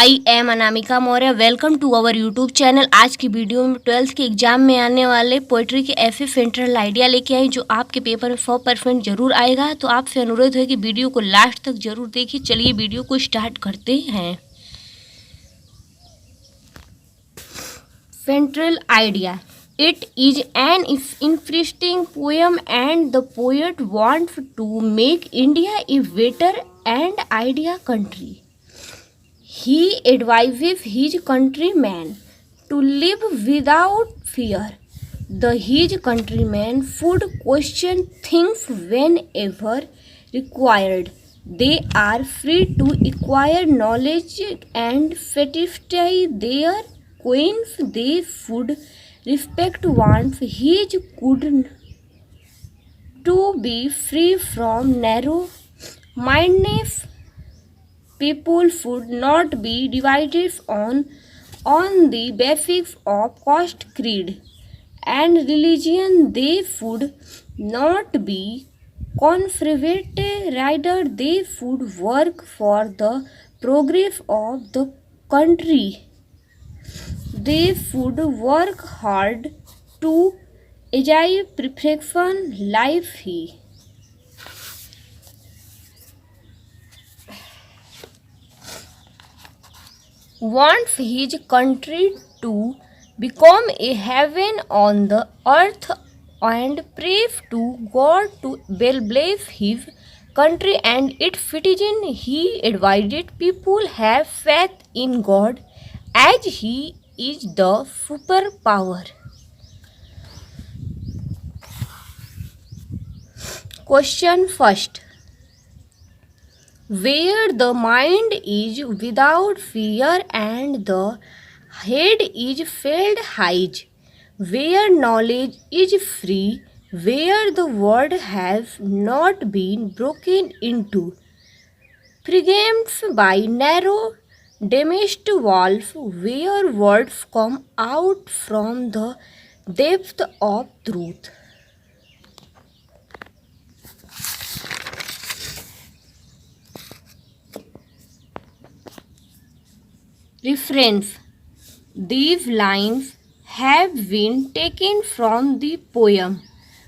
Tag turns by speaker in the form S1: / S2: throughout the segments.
S1: I am Anamika Maurya. Welcome to our YouTube channel. आज की video में 12th के एग्जाम में आने वाले पोइट्री के ऐसे सेंट्रल आइडिया लेके आई जो आपके पेपर में 100% जरूर आएगा। तो आपसे अनुरोध है कि वीडियो को लास्ट तक जरूर देखिए। चलिए वीडियो को स्टार्ट करते हैं। Central idea, it is an interesting poem and the poet wants to make India a better and ideal country. He advises his countrymen to live without fear. His countrymen should question things whenever required. They are free to acquire knowledge and satisfy their queens. They should respect one's his good to be free from narrow-mindedness. People should not be divided on the basis of caste, creed, and religion. They should not be conservative, rather they should work for the progress of the country. They should work hard to achieve perfection life. Wants his country to become a heaven on the earth and prays to God to bless his country and its citizens. He advised people have faith in God as he is the superpower. Question first. Where the mind is without fear and the head is filled high, where knowledge is free, where the world has not been broken into fragments by narrow damaged walls, where words come out from the depth of truth. Reference. These lines have been taken from the poem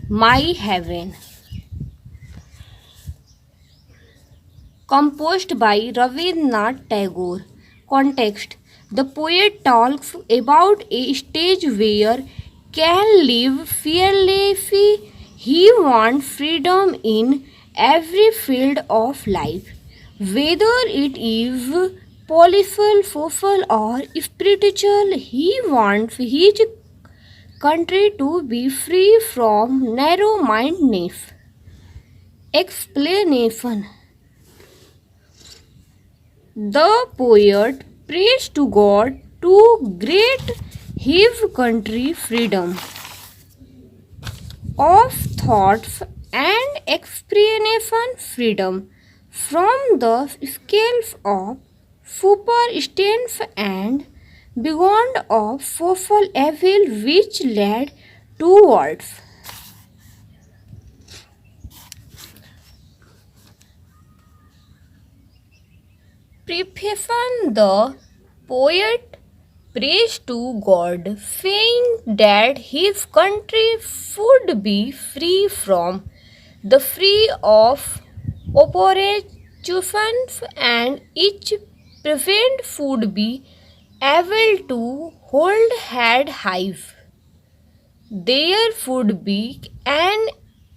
S1: My Heaven, composed by Rabindranath Tagore. Context. The poet talks about a stage where can live fearlessly. He wants freedom in every field of life, whether it is political, social, or spiritual. He wants his country to be free from narrow-mindedness. Explanation. The poet prays to God to grant his country freedom of thoughts and expression, freedom from the scales of superstitions and beyond of social evil which led towards. Preface. The poet prays to God, saying that his country should be free from the free of oppressions and each peasant should be able to hold head high. There should be an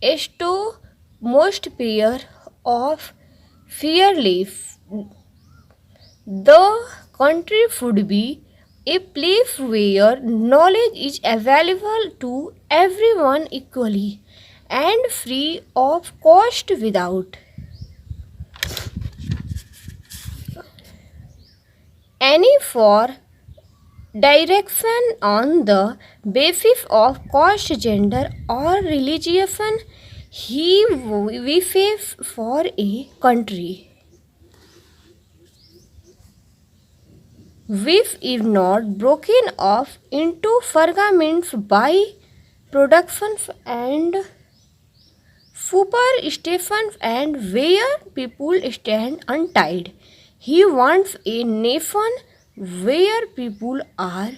S1: atmosphere of fearless. The country should be a place where knowledge is available to everyone equally and free of cost without any for direction on the basis of caste, gender, or religion. He wishes for a country which is not broken off into fragments by productions and superstitions and where people stand untied. He wants a nation where people are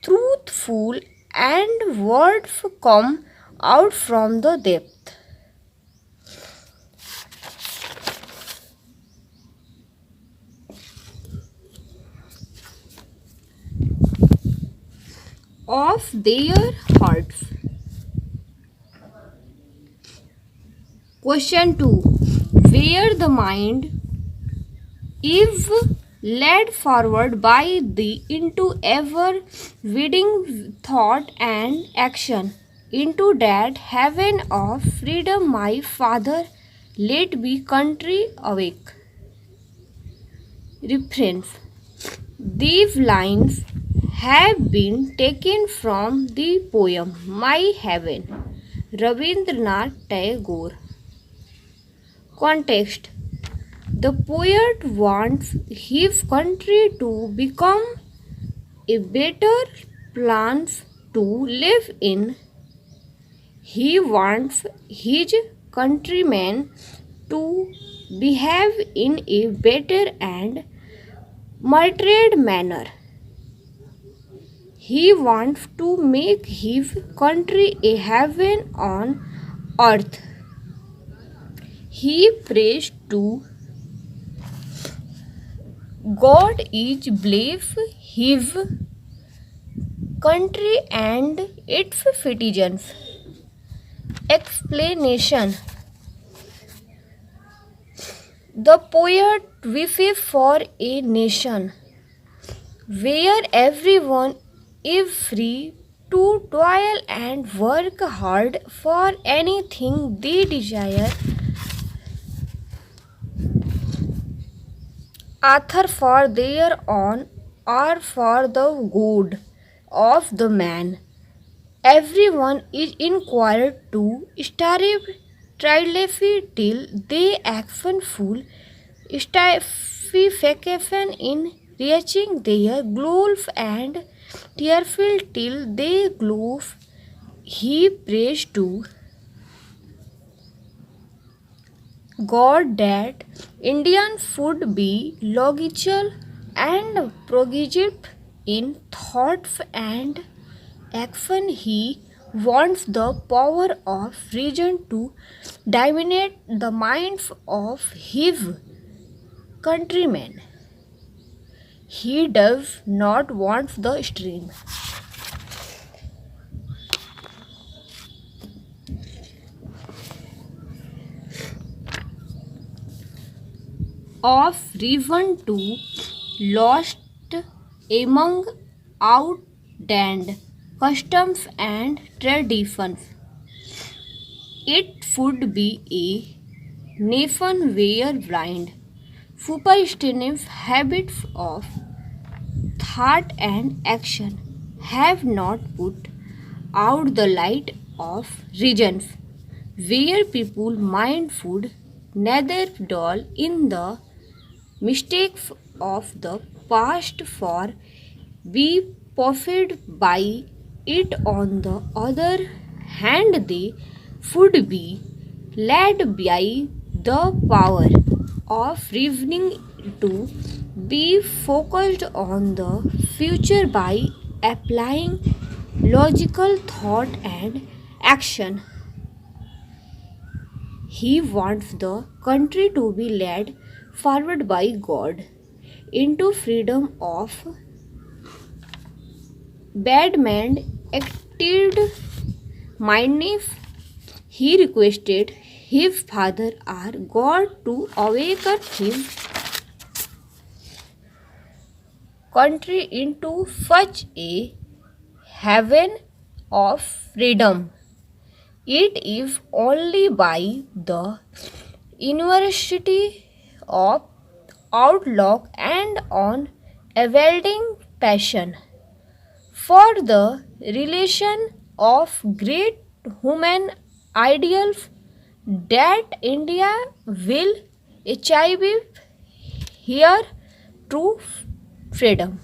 S1: truthful and words come out from the depth of their hearts. Question 2. Where the mind is led forward by the into ever widening thought and action into that heaven of freedom, my father, let be country awake. Reference. These lines have been taken from the poem My Heaven, Rabindranath Tagore. Context. The poet wants his country to become a better place to live in. He wants his countrymen to behave in a better and moderate manner. He wants to make his country a heaven on earth. He prays to God each bless his country and its citizens. Explanation. The poet wishes for a nation where everyone is free to toil and work hard for anything they desire, either for their own or for the good of the man. Everyone is inquired to strive tirelessly till they action full satisfaction in reaching their goals and tearful till they glow. He prays to God that Indian should be logical and progressive in thoughts and action. He wants the power of reason to dominate the minds of his countrymen. He does not want the stream of reason to lost among outdated customs and traditions. It should be a nation where blind, superstitious habits of thought and action have not put out the light of reasons, where people mind food neither dwell in the mistakes of the past for be profited by it. On the other hand, they should be led by the power of reasoning to be focused on the future by applying logical thought and action. He wants the country to be led forward by God into freedom of bad man acted mindedness. He requested his father or God to awaken his country into such a heaven of freedom. It is only by the university of outlook and on availing passion for the relation of great human ideals that India will achieve here true freedom.